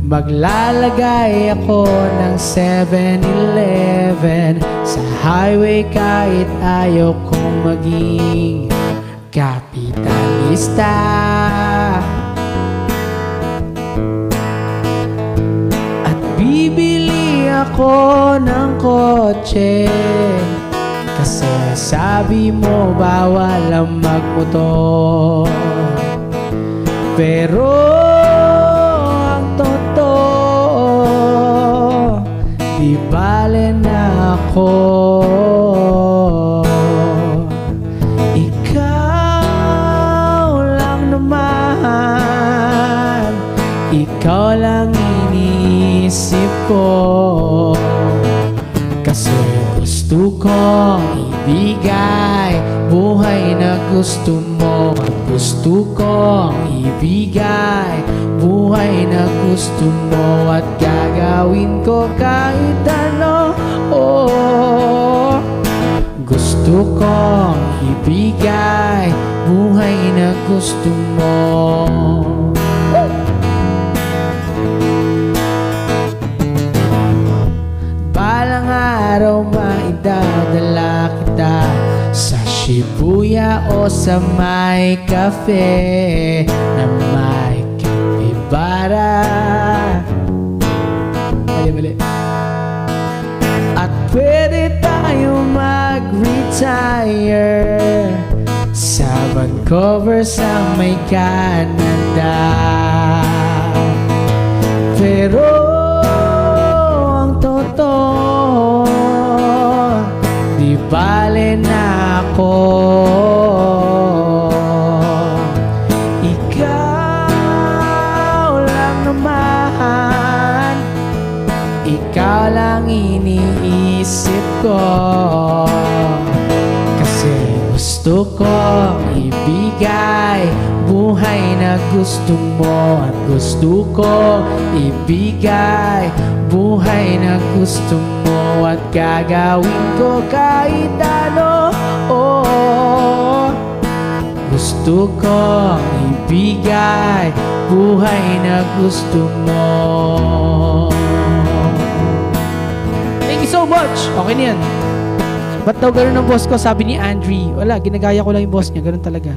Maglalagay ako ng 7-Eleven sa highway kahit ayaw kong maging kapitalista. At bibili ako ng kotse kasi sabi mo bawal ang magmotor. Pero ang totoo, di bale na ako. Ikaw lang naman, ikaw lang iniisip ko. Kasi gusto kong ibigay buhay na gusto mo. At gusto kong ibigay buhay na gusto mo. At gagawin ko kahit ano. Oh, gusto kong ibigay buhay na gusto mo. Balang araw maidadala kita sa Shibuya o sa may cafe na may kapibara. Mali. At pwede tayo mag-retire sa Vancouver sa may Canada. Pero ang totoo, di bale na ako. Ikaw lang naman, ikaw lang iniisip ko. Kasi gusto kong ibigay buhay na gusto mo. At gusto kong ibigay buhay na gusto mo. At gagawin ko kahit ano. Oh, gusto kong ibigay buhay na gusto mo. Thank you so much. Okay na yan. Ba't daw ganun ang boss ko? Sabi ni Andre. Wala, ginagaya ko lang yung boss niya. Ganun talaga.